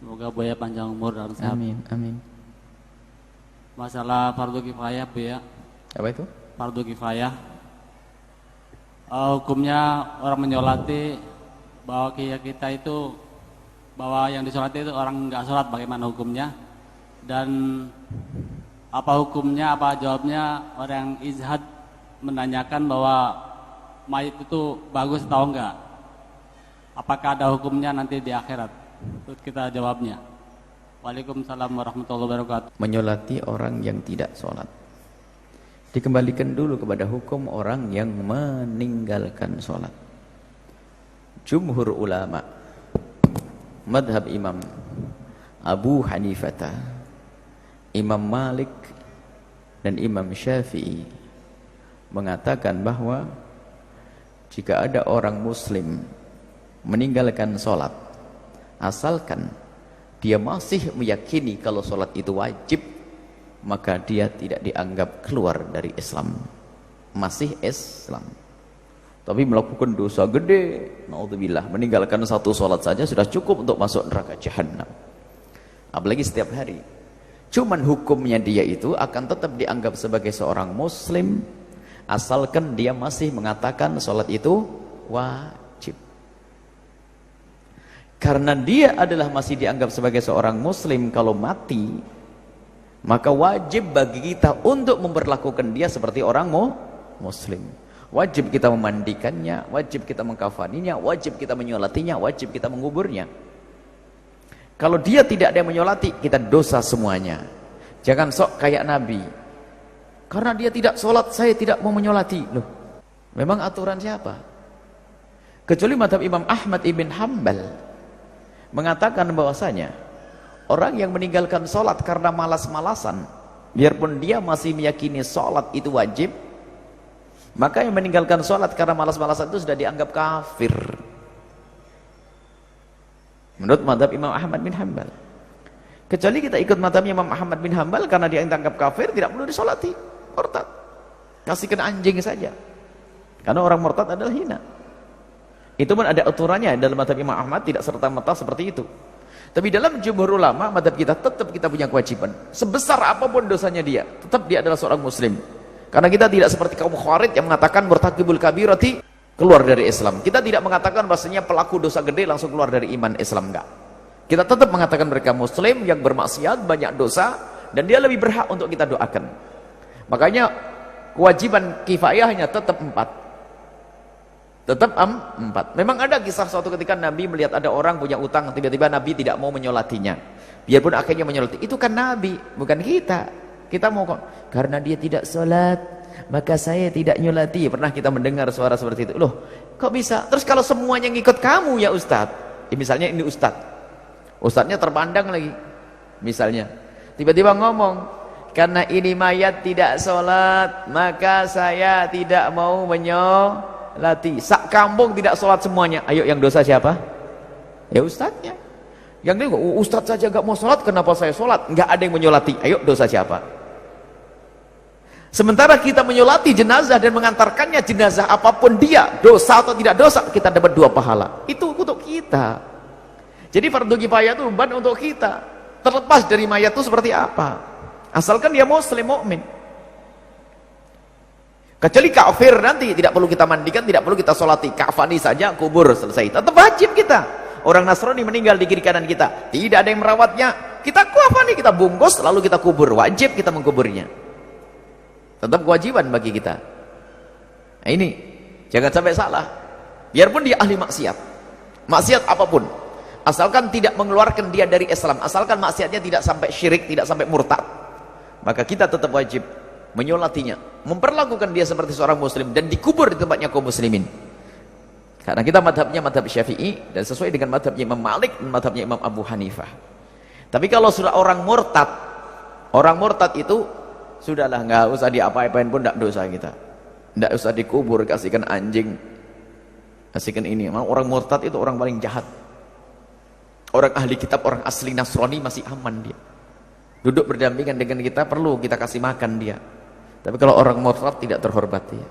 Semoga Buya panjang umur dan sehat. Amin, amin. Masalah fardu kifayah Buya. Apa itu? Fardu kifayah. Hukumnya orang menyolati bahwa kita itu bahwa yang disolati itu orang nggak sholat, bagaimana hukumnya? Dan apa hukumnya, apa jawabnya orang yang izhad menanyakan bahwa mayit itu bagus atau enggak? Apakah ada hukumnya nanti di akhirat? Itu kita jawabnya. Waalaikumsalam warahmatullahi wabarakatuh. Menyolati orang yang tidak sholat. Dikembalikan dulu kepada hukum orang yang meninggalkan sholat. Jumhur ulama, madhab Imam Abu Hanifah, Imam Malik, dan Imam Syafi'i mengatakan bahwa jika ada orang muslim meninggalkan sholat, asalkan dia masih meyakini kalau sholat itu wajib, maka dia tidak dianggap keluar dari Islam, masih Islam. Tapi melakukan dosa gede, naudzubillah, meninggalkan satu sholat saja sudah cukup untuk masuk neraka jahanam, apalagi setiap hari. Cuman hukumnya dia itu akan tetap dianggap sebagai seorang muslim asalkan dia masih mengatakan sholat itu wajib. Karena dia adalah masih dianggap sebagai seorang muslim, kalau mati maka wajib bagi kita untuk memperlakukan dia seperti orang muslim. Wajib kita memandikannya, wajib kita mengkafaninya, wajib kita menyolatinya, wajib kita menguburnya. Kalau dia tidak ada yang menyolati, kita dosa semuanya. Jangan sok kayak Nabi, karena dia tidak sholat saya tidak mau menyolati. Loh, memang aturan siapa? Kecuali mazhab Imam Ahmad ibn Hanbal mengatakan bahwasanya orang yang meninggalkan sholat karena malas-malasan, biarpun dia masih meyakini sholat itu wajib, maka yang meninggalkan sholat karena malas-malasan itu sudah dianggap kafir menurut mazhab Imam Ahmad bin Hanbal. Kecuali kita ikut mazhab Imam Ahmad bin Hanbal, karena dia yang dianggap kafir tidak perlu disolati, murtad, kasihkan anjing saja, karena orang murtad adalah hina. Itu pun ada aturannya dalam mazhab Imam Ahmad, tidak serta-merta seperti itu. Tapi dalam jumhur ulama, mazhab kita tetap kita punya kewajiban, sebesar apapun dosanya dia, tetap dia adalah seorang muslim. Karena kita tidak seperti kaum Khawarij yang mengatakan murtakibul kabirati keluar dari Islam. Kita tidak mengatakan bahasanya pelaku dosa gede langsung keluar dari iman Islam, enggak. Kita tetap mengatakan mereka muslim yang bermaksiat, banyak dosa, dan dia lebih berhak untuk kita doakan. Makanya kewajiban kifayahnya tetap 4. Tetap 4. Memang ada kisah suatu ketika Nabi melihat ada orang punya utang, tiba-tiba Nabi tidak mau menyolatinya. Biarpun akhirnya menyolati, itu kan Nabi, bukan kita. Kita mau kok, karena dia tidak sholat maka saya tidak nyolati. Pernah kita mendengar suara seperti itu. Loh, kok bisa? Terus kalau semuanya ngikut kamu ya Ustadz, misalnya ini Ustadznya terpandang lagi, misalnya tiba-tiba ngomong, karena ini mayat tidak sholat maka saya tidak mau menyolati. Sak kampung tidak sholat semuanya, ayo yang dosa siapa? Ya Ustadznya. Yang dia, Ustadz saja gak mau sholat, kenapa saya sholat? Gak ada yang menyolati, ayo dosa siapa? Sementara kita menyolati jenazah dan mengantarkannya, jenazah apapun dia, dosa atau tidak dosa, kita dapat 2 pahala. Itu untuk kita. Jadi fardu kifayah itu beban untuk kita, terlepas dari mayat itu seperti apa, asalkan dia muslim mukmin. Kecuali kafir nanti tidak perlu kita mandikan, tidak perlu kita sholati, kafani saja, kubur, selesai. Tetap wajib kita. Orang Nasrani meninggal di kiri kanan kita, tidak ada yang merawatnya, kita kafani, kita bungkus, lalu kita kubur, wajib kita mengkuburnya. Tetap kewajiban bagi kita. Nah ini, jangan sampai salah. Biarpun dia ahli maksiat, maksiat apapun, asalkan tidak mengeluarkan dia dari Islam, asalkan maksiatnya tidak sampai syirik, tidak sampai murtad, maka kita tetap wajib menyolatinya, memperlakukan dia seperti seorang muslim, dan dikubur di tempatnya kaum muslimin. Karena kita madhabnya madhab Syafi'i, dan sesuai dengan madhabnya Imam Malik dan madhabnya Imam Abu Hanifah. Tapi kalau sudah orang murtad itu sudahlah, nggak usah diapa-apain pun tidak dosa kita, tidak usah dikubur, kasihkan anjing, kasihkan ini. Memang orang murtad itu orang paling jahat. Orang ahli kitab, orang asli Nasrani masih aman dia, duduk berdampingan dengan kita, perlu kita kasih makan dia. Tapi kalau orang murtad tidak terhormat dia.